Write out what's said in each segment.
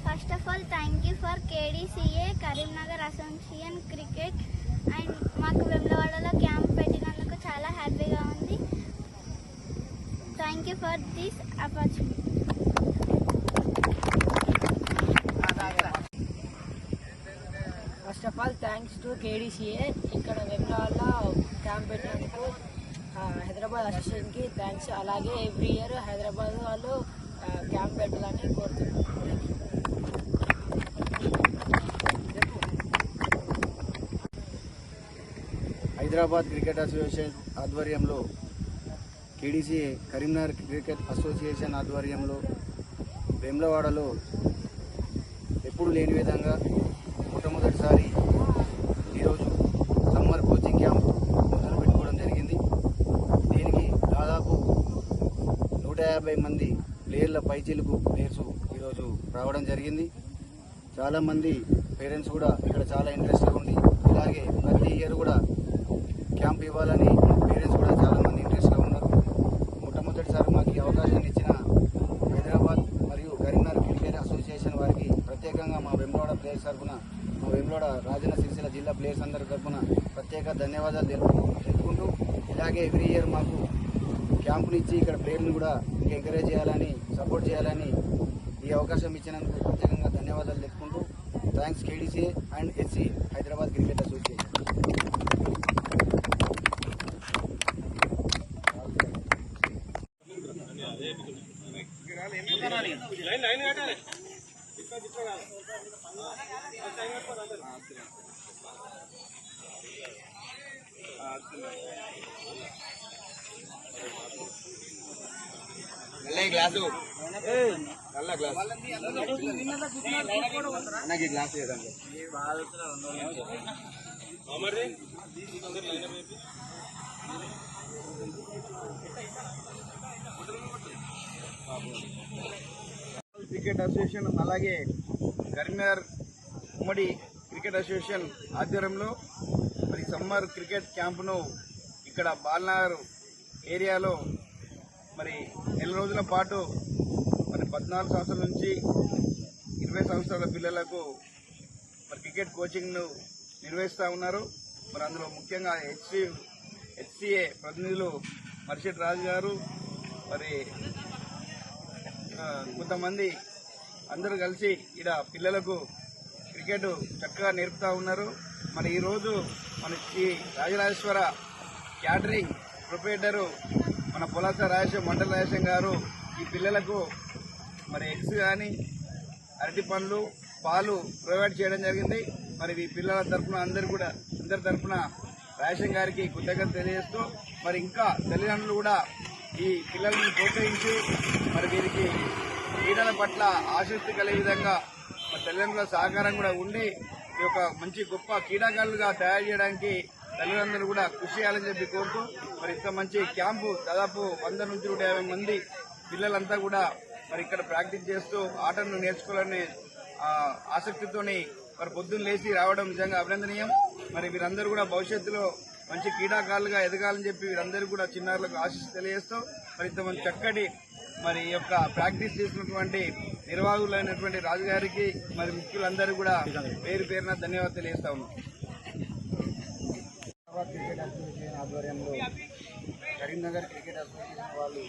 First of all, thank you for KDCA Karimnagar Association Cricket and మాకు వెమ్లవాడలో camp పెట్టినందుకు చాలా హ్యాపీగా ఉంది. Thank you for this opportunity. First of all thanks to KDCA ఇక్కడ వెమ్లవాడలో camp పెట్టినందుకు Hyderabad అసోసియేషన్కి thanks. అలాగే every year Hyderabad వాళ్ళు క్యాంప్ పెట్టాలని కోరుతున్నాను. హైదరాబాద్ క్రికెట్ అసోసియేషన్ ఆధ్వర్యంలో KDCA కరీంనగర్ క్రికెట్ అసోసియేషన్ ఆధ్వర్యంలో వేములవాడలో ఎప్పుడు లేని విధంగా మొట్టమొదటిసారి ఈరోజు సమ్మర్ కోచింగ్ క్యాంప్ మొదలు పెట్టుకోవడం జరిగింది. దీనికి దాదాపు 150 మంది ప్లేయర్ల పైచీలకు ప్లేయర్స్ ఈరోజు రావడం జరిగింది. చాలామంది పేరెంట్స్ కూడా ఇక్కడ చాలా ఇంట్రెస్ట్గా ఉండి ఇలాగే ప్రతి ఇయర్ కూడా క్యాంప్ ఇవ్వాలని పేరెంట్స్ కూడా చాలామంది ఇంట్రెస్ట్గా ఉన్నారు. మొట్టమొదటిసారి మాకు ఈ అవకాశాన్ని ఇచ్చిన హైదరాబాద్ మరియు కరీంనగర్ క్రికెట్ అసోసియేషన్ వారికి ప్రత్యేకంగా మా వెమ్లవాడ ప్లేయర్స్ తరఫున, మా వెమ్లవాడ రాజన్న సిరిసిల్ల జిల్లా ప్లేయర్స్ అందరి తరఫున ప్రత్యేక ధన్యవాదాలు తెలుపుకుంటూ ఇలాగే ఎవ్రీ ఇయర్ మాకు క్యాంపునిచ్చి ఇక్కడ ప్లేయర్ని కూడా ఎంకరేజ్ చేయాలని, సపోర్ట్ చేయాలని ఈ అవకాశం ఇచ్చినందుకు ప్రత్యేకంగా ధన్యవాదాలు తెలుపుకుంటూ thanks KDCA and HCA Hyderabad cricket association. Glass నల్ల గ్లాస్ నాకు గ్లాస్ లేదండి. క్రికెట్ అసోసియేషన్ అలాగే కరీంనగర్ ఉమ్మడి క్రికెట్ అసోసియేషన్ ఆధ్వర్యంలో మరి సమ్మర్ క్రికెట్ క్యాంపును ఇక్కడ బాల్నగర్ ఏరియాలో మరి నెల రోజుల పాటు మరి 14 సంవత్సరాల నుంచి 20 సంవత్సరాల పిల్లలకు మరి క్రికెట్ కోచింగ్ను నిర్వహిస్తూ ఉన్నారు. మరి అందులో ముఖ్యంగా HCA ప్రతినిధులు మర్షెట్ రాజు గారు మరి కొంతమంది అందరూ కలిసి ఇక్కడ పిల్లలకు క్రికెట్ చక్కగా నేర్పుతూ ఉన్నారు. మరి ఈరోజు మన శ్రీ రాజరాజేశ్వర క్యాటరింగ్ ప్రొపరేటరు మన పొలాస రాజేశ్వర మండల రాజేశ్వరం గారు ఈ పిల్లలకు మరి ఎగ్స్ కానీ అరటి పండ్లు పాలు ప్రొవైడ్ చేయడం జరిగింది. మరి ఈ పిల్లల తరఫున అందరి తరఫున రాజేశ్వరం గారికి కృతజ్ఞత తెలియజేస్తూ మరి ఇంకా తల్లిదండ్రులు కూడా ఈ పిల్లల్ని ప్రోత్సహించి మరి వీరికి క్రీడల పట్ల ఆసక్తి కలిగే విధంగా మరి తల్లిదండ్రుల సహకారం కూడా ఉండి ఈ యొక్క మంచి గొప్ప క్రీడాకారులుగా తయారు చేయడానికి తల్లిదండ్రులు కూడా కృషి చేయాలని చెప్పి కోరుతూ మరి ఇంత మంచి క్యాంపు దాదాపు 100 నుంచి 150 మంది పిల్లలంతా కూడా మరి ఇక్కడ ప్రాక్టీస్ చేస్తూ ఆటను నేర్చుకోవాలనే ఆసక్తితోని మరి పొద్దున్న లేచి రావడం నిజంగా అభినందనీయం. మరి వీరందరూ కూడా భవిష్యత్తులో మంచి క్రీడాకారులుగా ఎదగాలని చెప్పి వీరందరూ కూడా చిన్నారులకు ఆశీస్సు తెలియజేస్తూ మరి ఇంతమంది చక్కటి మరి ఈ యొక్క ప్రాక్టీస్ చేసినటువంటి నిర్వాహకులైనటువంటి రాజుగారికి మరి ముఖ్యులందరూ కూడా పేరు పేరున ధన్యవాదాలు తెలియజేస్తా ఉన్నాం. క్రికెట్ అసోసియేషన్ ఆధ్వర్యంలో కరీంనగర్ క్రికెట్ అసోసియేషన్ వాళ్ళు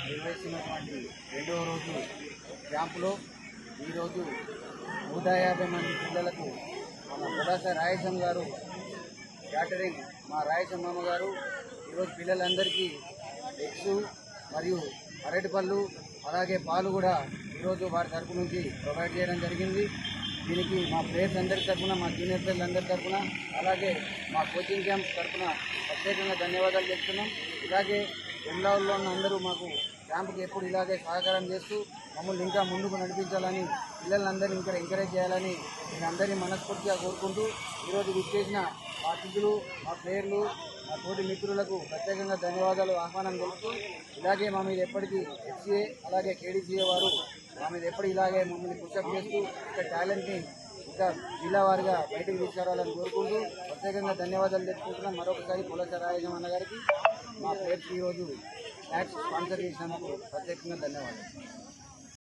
నిర్వహిస్తున్నటువంటి 2వ రోజు క్యాంపులో ఈరోజు 150 మంది పిల్లలకు మన పొలాస రాయసం గారు క్యాటరింగ్ మా రాయసం మామ గారు ఈరోజు పిల్లలందరికీ ఎగ్స్ మరియు అరటిపళ్ళు అలాగే పాలు కూడా ఈరోజు వారి తరపు నుంచి ప్రొవైడ్ చేయడం జరిగింది. దీనికి మా ప్లేయర్స్ అందరి తరఫున, మా జూనియర్ ప్లేయర్లందరి తరఫున, అలాగే మా కోచింగ్ క్యాంప్ తరఫున ప్రత్యేకంగా ధన్యవాదాలు చెప్తున్నాం. ఇలాగే వెమ్లవాడలో ఉన్న అందరూ మాకు క్యాంపుకి ఎప్పుడు ఇలాగే సహకారం చేస్తూ మమ్మల్ని ఇంకా ముందుకు నడిపించాలని, పిల్లలందరినీ ఇంకా ఎంకరేజ్ చేయాలని నేను అందరినీ మనస్ఫూర్తిగా కోరుకుంటూ ఈరోజు విచ్చేసిన మా అతిథులు, మా ప్లేయర్లు, మా తోటి మిత్రులకు ప్రత్యేకంగా ధన్యవాదాలు, ఆహ్వానం తెలుపుతూ ఇలాగే మా మీద ఎప్పటికీ హెచ్సిఏ అలాగే కేడీసీఏ వారు మా మీద ఎప్పుడు ఇలాగే మమ్మల్ని పుషప్ చేస్తూ ఇంకా టాలెంట్ని ఇంకా జిల్లా వారిగా బయటకు తీసుకురావాలని కోరుకుంటూ ప్రత్యేకంగా ధన్యవాదాలు తెలుపుకుంటున్నాం. మరొకసారి పులస రాజం అన్న గారికి మా ప్లేయర్స్ ఈరోజు మ్యాచ్ స్పాన్సర్ చేసినందుకు ప్రత్యేకంగా ధన్యవాదాలు.